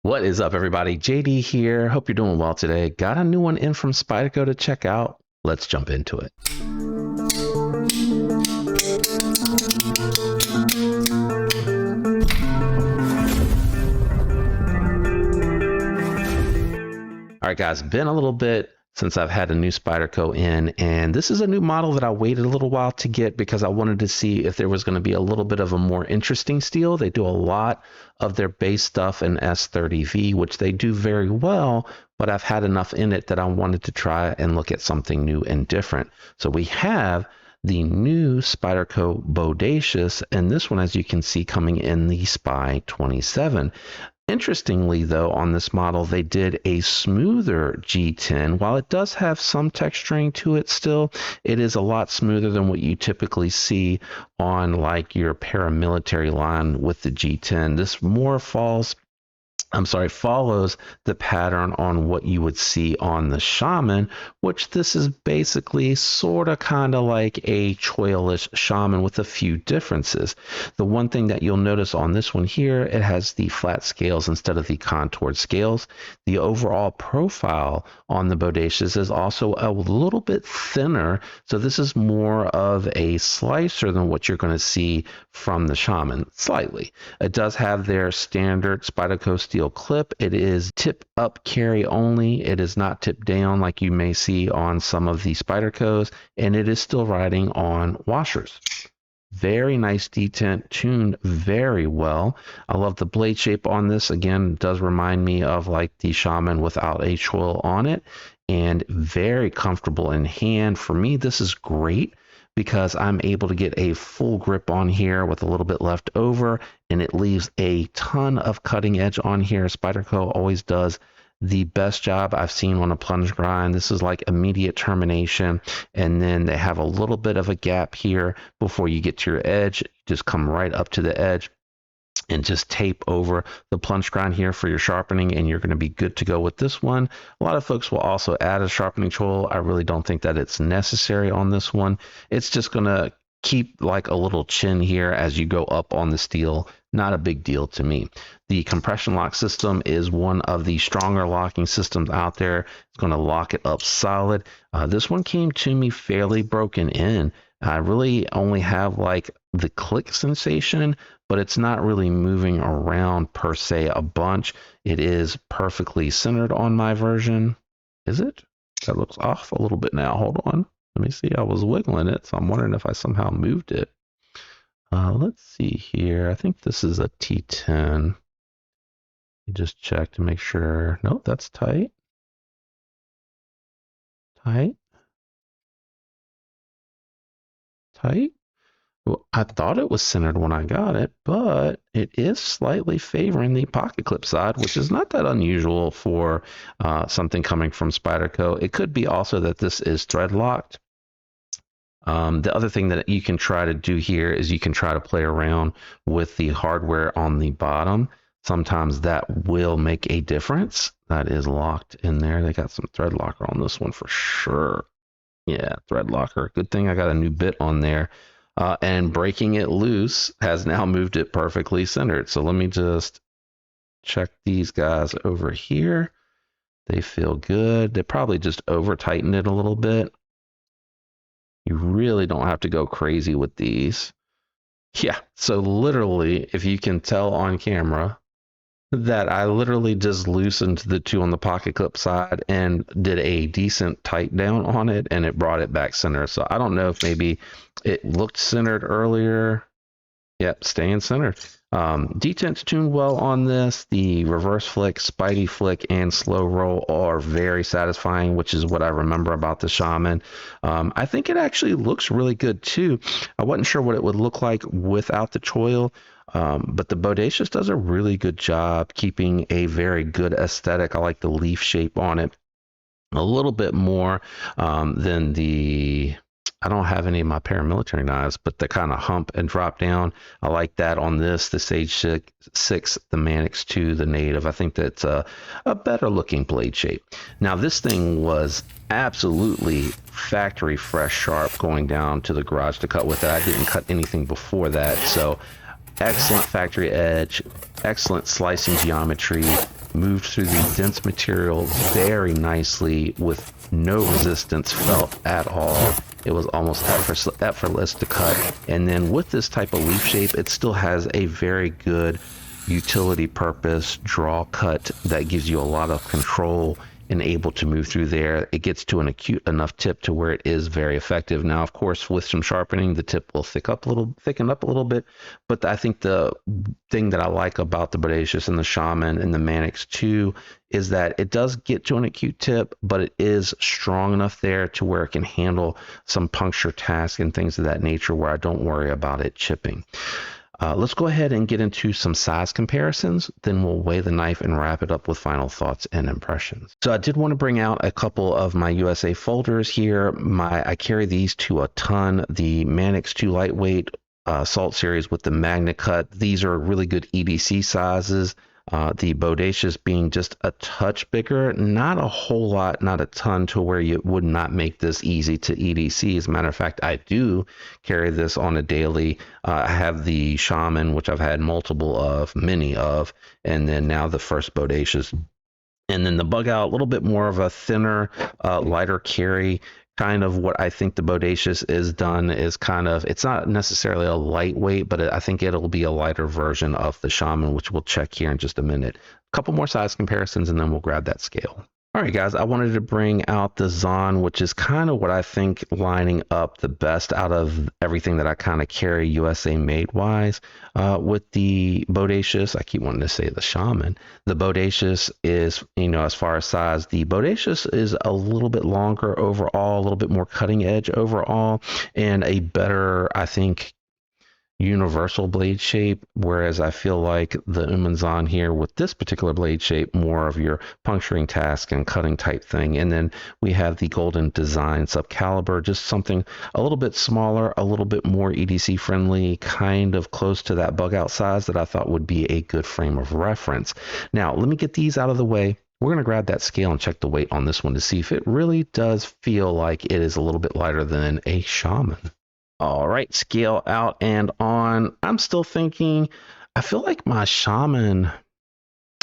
What is up, everybody? JD here. Hope you're doing well today. Got a new one in from Spyderco to check out. Let's jump into it. All right, guys, been a little bit since I've had a new Spyderco in, and this is a new model that I waited a little while to get because I wanted to see if there was going to be a little bit of a more interesting steel. They do a lot of their base stuff in S30V, which they do very well, but I've had enough in it that I wanted to try and look at something new and different. So we have the new Spyderco Bodacious, and this one, as you can see, coming in the Spy 27. Interestingly, though, on this model, they did a smoother G10. While it does have some texturing to it still, it is a lot smoother than what you typically see on like your paramilitary line with the G10. This more follows the pattern on what you would see on the Shaman, which this is basically sort of kind of like a choilish Shaman with a few differences. The one thing that you'll notice on this one here, it has the flat scales instead of the contoured scales. The overall profile on the Bodacious is also a little bit thinner, so this is more of a slicer than what you're going to see from the Shaman, slightly. It does have their standard Spyderco steel clip. It is tip up carry only. It is not tip down like you may see on some of the Spydercos, and it is still riding on washers. Very nice detent, tuned very well. I love the blade shape on this. Again, it does remind me of like the Shaman without a choil on it, and very comfortable in hand. For me, this is great because I'm able to get a full grip on here with a little bit left over, and it leaves a ton of cutting edge on here. Spyderco always does the best job I've seen on a plunge grind. This is like immediate termination, and then they have a little bit of a gap here before you get to your edge. Just come right up to the edge and just tape over the plunge grind here for your sharpening, and you're going to be good to go with this one. A lot of folks will also add a sharpening choil. I really don't think that it's necessary on this one. It's just going to keep like a little chin here as you go up on the steel. Not a big deal to me. The compression lock system is one of the stronger locking systems out there. It's going to lock it up solid. This one came to me fairly broken in. I really only have like the click sensation, but it's not really moving around per se a bunch. It is perfectly centered on my version. Is it? That looks off a little bit now. Hold on. Let me see. I was wiggling it, so I'm wondering if I somehow moved it. Let's see here. I think this is a T10. You just check to make sure. Nope, that's tight. Tight. Tight. Well, I thought it was centered when I got it, but it is slightly favoring the pocket clip side, which is not that unusual for something coming from Spyderco. It could be also that this is thread locked. The other thing that you can try to do here is you can try to play around with the hardware on the bottom. Sometimes that will make a difference. That is locked in there. They got some thread locker on this one for sure. Yeah, thread locker. Good thing I got a new bit on there. And breaking it loose has now moved it perfectly centered. So let me just check these guys over here. They feel good. They probably just over tightened it a little bit. You really don't have to go crazy with these. Yeah, so literally, if you can tell on camera, that I literally just loosened the two on the pocket clip side and did a decent tight down on it, and it brought it back center. So I don't know if maybe it looked centered earlier. Yep, staying centered. Detent's tuned well on this. The reverse flick, Spidey flick, and slow roll are very satisfying, which is what I remember about the Shaman. I think it actually looks really good too. I wasn't sure what it would look like without the choil. But the Bodacious does a really good job keeping a very good aesthetic. I like the leaf shape on it a little bit more than the... I don't have any of my paramilitary knives, but the kind of hump and drop down, I like that on this, the Sage 6, the Manix 2, the Native. I think that's a better looking blade shape. Now, this thing was absolutely factory fresh sharp going down to the garage to cut with it. I didn't cut anything before that, so excellent factory edge, excellent slicing geometry, moved through the dense material very nicely with no resistance felt at all. It was almost effortless to cut. And then with this type of leaf shape, it still has a very good utility purpose draw cut that gives you a lot of control and able to move through there. It gets to an acute enough tip to where it is very effective. Now, of course, with some sharpening, the tip will thicken up a little bit. But I think the thing that I like about the Bodacious and the Shaman and the Manix 2 is that it does get to an acute tip, but it is strong enough there to where it can handle some puncture tasks and things of that nature where I don't worry about it chipping. Let's go ahead and get into some size comparisons, then we'll weigh the knife and wrap it up with final thoughts and impressions. So I did want to bring out a couple of my USA folders here. I carry these to a ton. The Manix 2 lightweight salt series with the magnet cut. These are really good EDC sizes. The Bodacious being just a touch bigger, not a whole lot, not a ton to where you would not make this easy to EDC. As a matter of fact, I do carry this on a daily. I have the Shaman, which I've had many of, and then now the first Bodacious. And then the Bug Out, a little bit more of a thinner, lighter carry. Kind of what I think the Bodacious is done is it's not necessarily a lightweight, but I think it'll be a lighter version of the Shaman, which we'll check here in just a minute. A couple more size comparisons and then we'll grab that scale. All right, guys, I wanted to bring out the Zon, which is kind of what I think lining up the best out of everything that I kind of carry USA made wise. With the Bodacious, I keep wanting to say the Shaman. The Bodacious is, as far as size, the Bodacious is a little bit longer overall, a little bit more cutting edge overall, and a better, I think, universal blade shape, whereas I feel like the Umanzan here with this particular blade shape, more of your puncturing task and cutting type thing. And then we have the Golden Design Subcaliber, just something a little bit smaller, a little bit more EDC friendly, kind of close to that Bug Out size that I thought would be a good frame of reference. Now, let me get these out of the way. We're going to grab that scale and check the weight on this one to see if it really does feel like it is a little bit lighter than a Shaman. All right, scale out and on. I'm still thinking, I feel like my Shaman,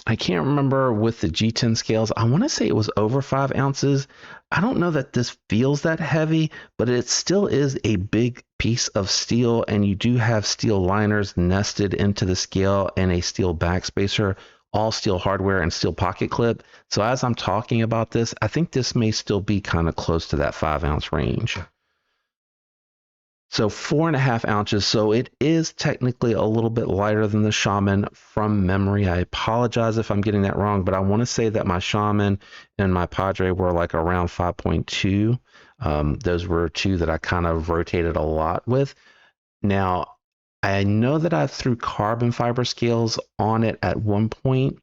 I can't remember with the G10 scales. I want to say it was over 5 ounces. I don't know that this feels that heavy, but it still is a big piece of steel, and you do have steel liners nested into the scale and a steel backspacer, all steel hardware and steel pocket clip. So as I'm talking about this, I think this may still be kind of close to that 5-ounce range. So 4.5 ounces. So it is technically a little bit lighter than the Shaman from memory. I apologize if I'm getting that wrong, but I want to say that my Shaman and my Padre were like around 5.2. Those were two that I kind of rotated a lot with. Now, I know that I threw carbon fiber scales on it at one point,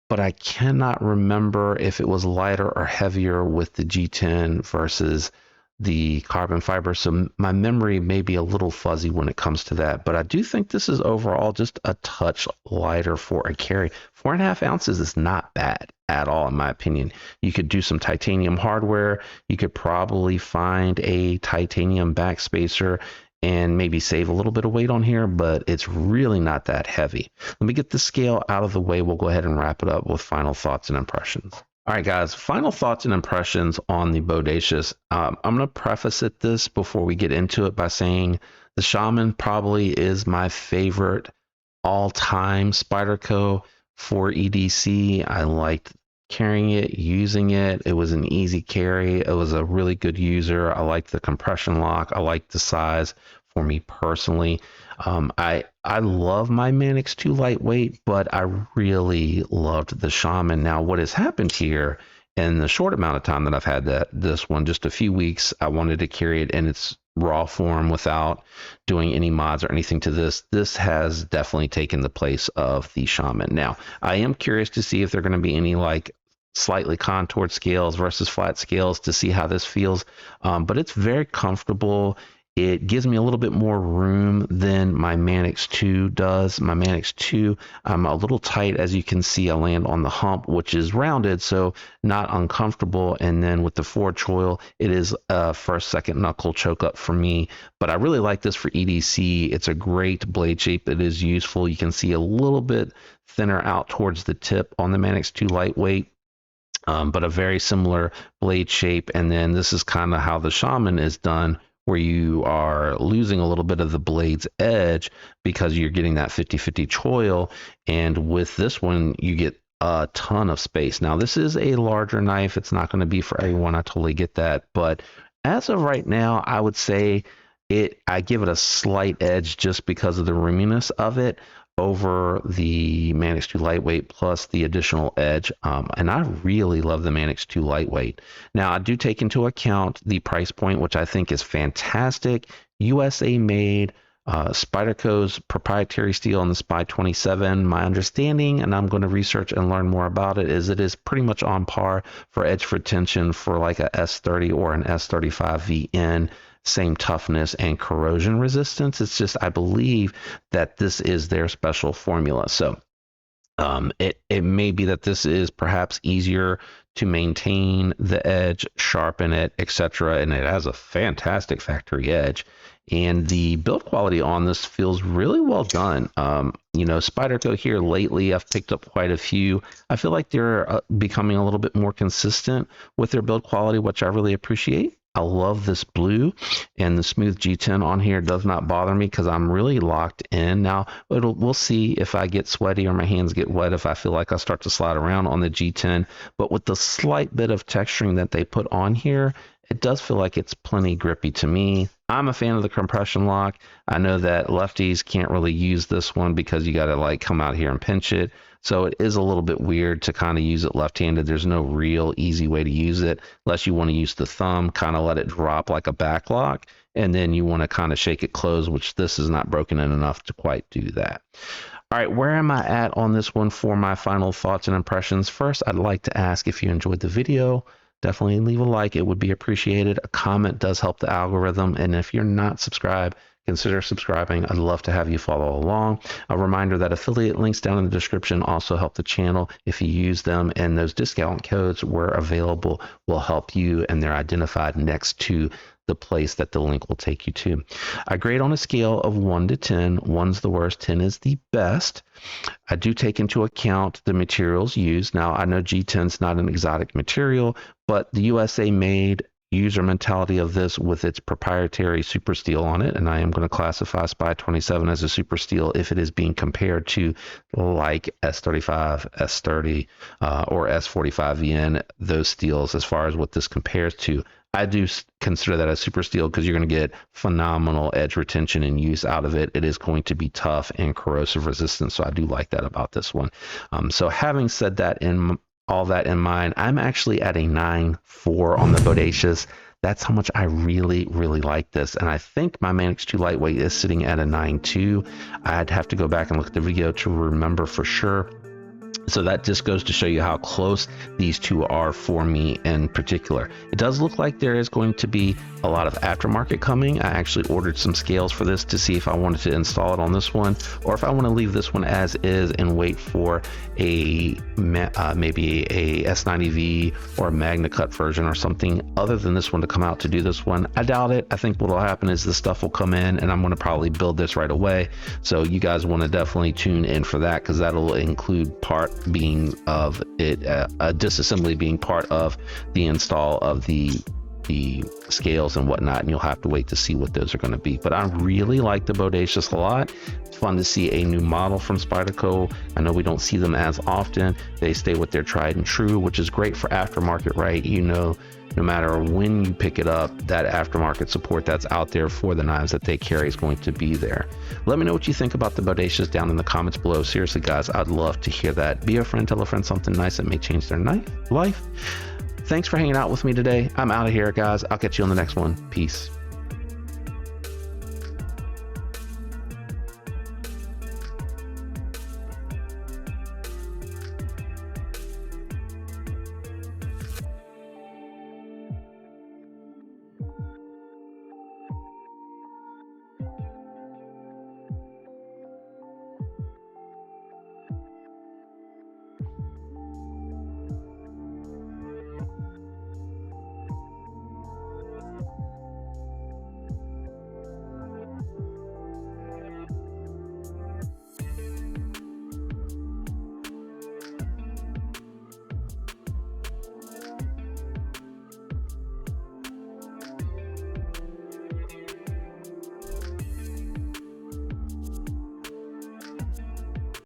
but I cannot remember if it was lighter or heavier with the G10 versus the carbon fiber. So my memory may be a little fuzzy when it comes to that, but I do think this is overall just a touch lighter for a carry. 4.5 ounces is not bad at all, in my opinion. You could do some titanium hardware. You could probably find a titanium backspacer and maybe save a little bit of weight on here, but it's really not that heavy. Let me get the scale out of the way. We'll go ahead and wrap it up with final thoughts and impressions. All right, guys, final thoughts and impressions on the Bodacious. I'm going to preface this before we get into it by saying the Shaman probably is my favorite all-time Spyderco for EDC. I liked carrying it, using it. It was an easy carry. It was a really good user. I liked the compression lock. I liked the size for me personally. I love my Manix 2 lightweight, but I really loved the Shaman. Now, what has happened here in the short amount of time that I've had this one, just a few weeks, I wanted to carry it in its raw form without doing any mods or anything to this. This has definitely taken the place of the Shaman. Now, I am curious to see if there are going to be any like slightly contoured scales versus flat scales to see how this feels, but it's very comfortable. It gives me a little bit more room than my Manix 2 does. My Manix 2, I'm a little tight. As you can see, I land on the hump, which is rounded, so not uncomfortable. And then with the Ford Choil, it is a first, second knuckle choke up for me. But I really like this for EDC. It's a great blade shape. It is useful. You can see a little bit thinner out towards the tip on the Manix 2 lightweight. But a very similar blade shape. And then this is kind of how the Shaman is done, where you are losing a little bit of the blade's edge because you're getting that 50-50 choil. And with this one, you get a ton of space. Now, this is a larger knife. It's not going to be for everyone. I totally get that. But as of right now, I would say I give it a slight edge just because of the roominess of it over the Manix 2 lightweight plus the additional edge. And I really love the Manix 2 lightweight. Now, I do take into account the price point, which I think is fantastic. USA made, Spyderco's proprietary steel on the Spy 27. My understanding, and I'm going to research and learn more about it, is it is pretty much on par for edge retention for like a S30 or an S35 VN. Same toughness and corrosion resistance. It's just, I believe that this is their special formula. So it may be that this is perhaps easier to maintain the edge, sharpen it, etc. And it has a fantastic factory edge. And the build quality on this feels really well done. You know, Spyderco here lately, I've picked up quite a few. I feel like they're becoming a little bit more consistent with their build quality, which I really appreciate. I love this blue, and the smooth G10 on here does not bother me because I'm really locked in. Now, we'll see if I get sweaty or my hands get wet, if I feel like I start to slide around on the G10. But with the slight bit of texturing that they put on here, it does feel like it's plenty grippy to me. I'm a fan of the compression lock. I know that lefties can't really use this one because you got to like come out here and pinch it. So it is a little bit weird to kind of use it left-handed. There's no real easy way to use it unless you want to use the thumb, kind of let it drop like a back lock, and then you want to kind of shake it closed, which this is not broken in enough to quite do that. All right, where am I at on this one for my final thoughts and impressions? First, I'd like to ask if you enjoyed the video. Definitely leave a like. It would be appreciated. A comment does help the algorithm. And if you're not subscribed, consider subscribing. I'd love to have you follow along. A reminder that affiliate links down in the description also help the channel if you use them, and those discount codes where available will help you, and they're identified next to the place that the link will take you to. I grade on a scale of 1 to 10. 1's the worst, 10 is the best. I do take into account the materials used. Now, I know G10's not an exotic material, but the USA made user mentality of this with its proprietary super steel on it, and I am going to classify Spy 27 as a super steel if it is being compared to like S35, S30, or S45 VN, those steels, as far as what this compares to. I do consider that a super steel because you're going to get phenomenal edge retention and use out of it. It is going to be tough and corrosive resistant, so I do like that about this one. So having said that, in all that in mind, I'm actually at a 9.4 on the Bodacious. That's how much I really, really like this. And I think my Manix 2 lightweight is sitting at a 9.2. I'd have to go back and look at the video to remember for sure. So that just goes to show you how close these two are for me in particular. It does look like there is going to be a lot of aftermarket coming. I actually ordered some scales for this to see if I wanted to install it on this one, or if I want to leave this one as is and wait for a maybe a S90V or a Magna Cut version or something other than this one to come out to do this one. I doubt it. I think what will happen is the stuff will come in and I'm going to probably build this right away. So you guys want to definitely tune in for that, because that'll include part being of it, a disassembly being part of the install of the scales and whatnot, and you'll have to wait to see what those are going to be. But I really like the Bodacious a lot. It's fun to see a new model from Spyderco. I know we don't see them as often. They stay with their tried and true, which is great for aftermarket, right? You know, no matter when you pick it up, that aftermarket support that's out there for the knives that they carry is going to be there. Let me know what you think about the Bodacious down in the comments below. Seriously, guys, I'd love to hear that. Be a friend, tell a friend something nice that may change their life. Thanks for hanging out with me today. I'm out of here, guys. I'll catch you on the next one. Peace.